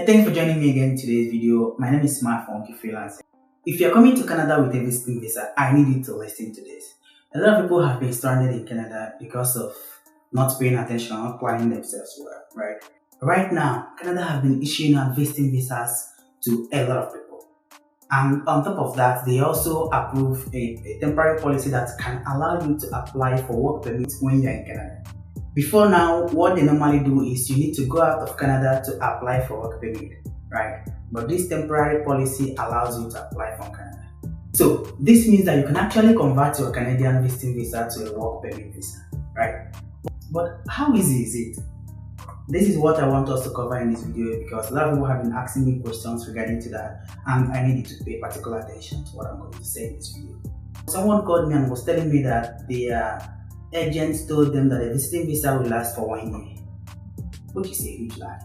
Thank you for joining me again in today's video. My name is Smart from WikiFreelancing. If you're coming to Canada with a visiting visa, I need you to listen to this. A lot of people have been stranded in Canada because of not paying attention or not planning themselves well, right? Right now, Canada have been issuing out visiting visas to a lot of people. And on top of that, they also approve a temporary policy that can allow you to apply for work permits when you're in Canada. Before now, what they normally do is you need to go out of Canada to apply for work permit, right? But this temporary policy allows you to apply from Canada. So this means that you can actually convert your Canadian visiting visa to a work permit visa, right? But how easy is it? This is what I want us to cover in this video because a lot of people have been asking me questions regarding to that, and I need you to pay particular attention to what I'm going to say in this video. Someone called me and was telling me that their agents told them that a visiting visa will last for 1 year, which is a huge lie.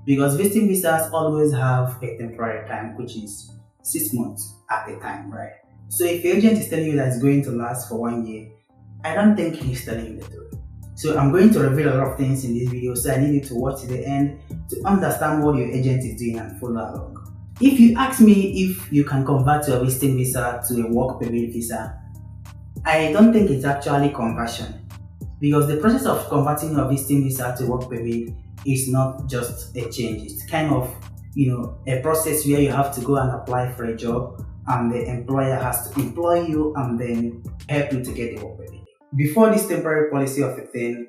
Because visiting visas always have a temporary time, which is 6 months at a time, right? So if your agent is telling you that it's going to last for 1 year, I don't think he's telling you the truth. So I'm going to reveal a lot of things in this video, so I need you to watch to the end to understand what your agent is doing and follow along. If you ask me if you can convert your visiting visa to a work permit visa, I don't think it's actually conversion, because the process of converting your visiting visa to work permit is not just a change. It's kind of, a process where you have to go and apply for a job, and the employer has to employ you and then help you to get the work permit. Before this temporary policy of a thing,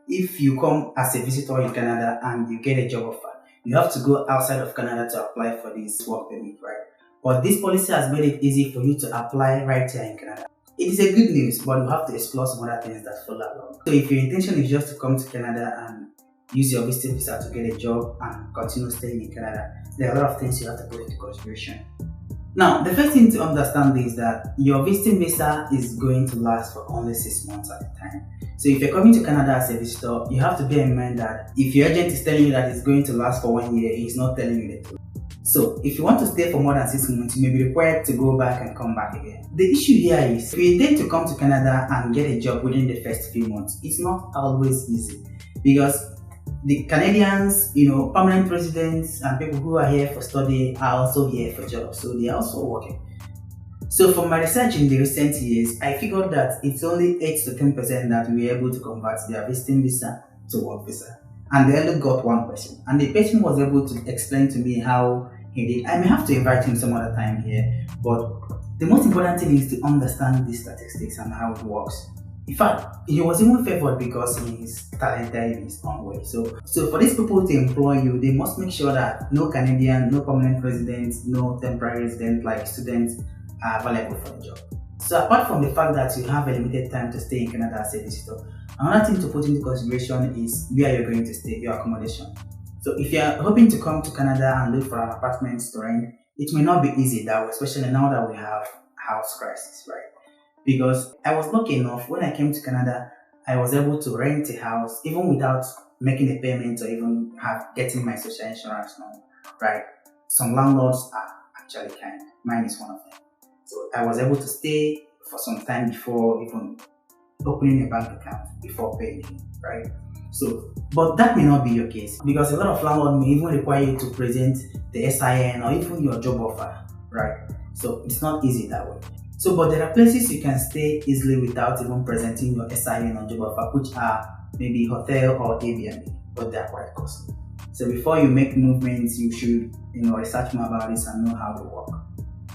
if you come as a visitor in Canada and you get a job offer, you have to go outside of Canada to apply for this work permit, right? But this policy has made it easy for you to apply right here in Canada. It is a good news, but you have to explore some other things that follow along. So if your intention is just to come to Canada and use your visiting visa to get a job and continue staying in Canada, there are a lot of things you have to put into consideration. Now, the first thing to understand is that your visiting visa is going to last for only 6 months at a time. So if you're coming to Canada as a visitor, you have to bear in mind that if your agent is telling you that it's going to last for 1 year, he's not telling you the truth. So if you want to stay for more than 6 months, you may be required to go back and come back again. The issue here is, if you intend to come to Canada and get a job within the first few months, it's not always easy, because the Canadians, permanent residents and people who are here for study are also here for jobs, so they are also working. So from my research in the recent years, I figured that it's only 8 to 10% that we were able to convert their visiting visa to work visa. And they only got one person, and the person was able to explain to me how he did. I may have to invite him some other time here, but the most important thing is to understand the statistics and how it works. In fact, he was even favored because he is talented in his own way. So for these people to employ you, they must make sure that no Canadian, no permanent residents, no temporary residents like students are available for the job. So apart from the fact that you have a limited time to stay in Canada as a visitor, another thing to put into consideration is where you're going to stay, your accommodation. So if you're hoping to come to Canada and look for an apartment to rent, it may not be easy that way, especially now that we have house crisis, right? Because I was lucky enough, when I came to Canada, I was able to rent a house even without making a payment or even getting my social insurance number, right? Some landlords are actually kind. Mine is one of them. So I was able to stay for some time before even opening a bank account, before paying, right? So, but that may not be your case, because a lot of landlords may even require you to present the SIN or even your job offer, right? So it's not easy that way. So, but there are places you can stay easily without even presenting your SIN or job offer, which are maybe hotel or Airbnb, but they are quite costly. So before you make movements, you should research more about this and know how to work.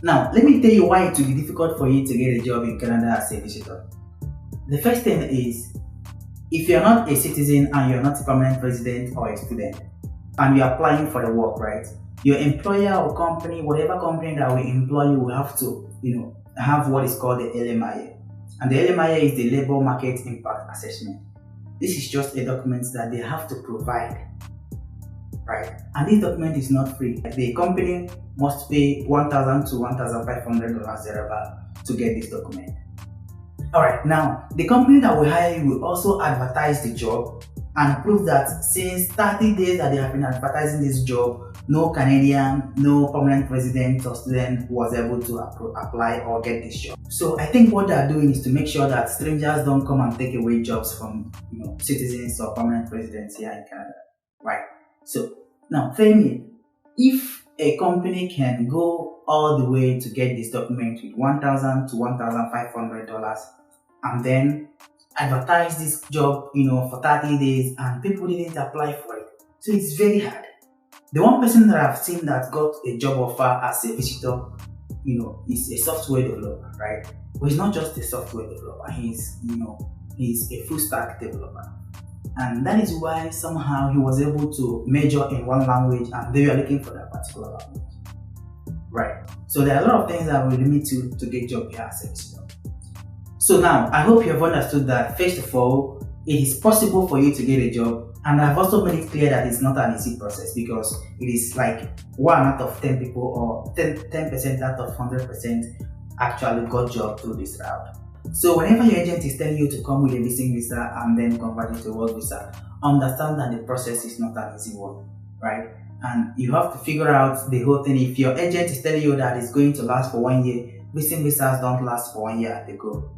Now, let me tell you why it will be difficult for you to get a job in Canada as a visitor. The first thing is, if you're not a citizen and you're not a permanent resident or a student, and you're applying for the work, right? Your employer or company, whatever company that will employ you, will have to, have what is called the LMIA. And the LMIA is the Labor Market Impact Assessment. This is just a document that they have to provide, right? And this document is not free. The company must pay $1,000 to $1,500 thereabout to get this document. Alright, now the company that will hire you will also advertise the job and prove that since 30 days that they have been advertising this job, no Canadian, no permanent resident or student was able to apply or get this job. So I think what they are doing is to make sure that strangers don't come and take away jobs from citizens or permanent residents here in Canada, right? So now tell me, if a company can go all the way to get this document with $1,000 to $1,500 and then advertise this job, for 30 days and people didn't apply for it. So it's very hard. The one person that I've seen that got a job offer as a visitor, is a software developer, right? But he's not just a software developer, he's a full stack developer. And that is why somehow he was able to major in one language and they were looking for that particular language. Right. So there are a lot of things that will limit you to get job here as a visitor. So now, I hope you have understood that first of all, it is possible for you to get a job, and I've also made it clear that it's not an easy process because it is like 1 out of 10 people or 10% out of 100% actually got job through this route. So whenever your agent is telling you to come with a visiting visa and then convert it to a work visa, understand that the process is not an easy one, right? And you have to figure out the whole thing. If your agent is telling you that it's going to last for 1 year, visiting visas don't last for 1 year, they go.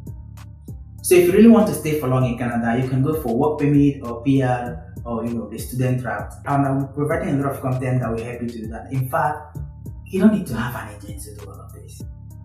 So if you really want to stay for long in Canada, you can go for work permit or PR or the student route. And I'm providing a lot of content that will help you to do that. In fact, you don't need to have an agent to do all of this.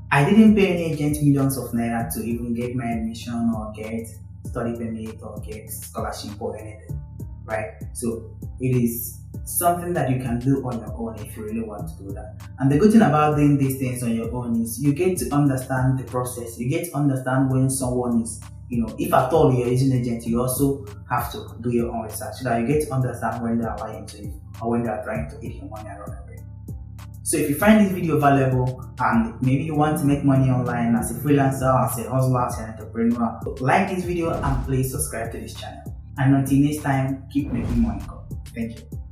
I didn't pay any agent millions of naira to even get my admission or get study permit or get scholarship or anything, right? So it is something that you can do on your own if you really want to do that. And the good thing about doing these things on your own is you get to understand the process. You get to understand when someone is, if at all you're using an agent, you also have to do your own research so that you get to understand when they are lying to you or when they are trying to eat your money and run away. So if you find this video valuable and maybe you want to make money online as a freelancer, as a hustler, as an entrepreneur, like this video and please subscribe to this channel. And until next time, keep making money. Thank you.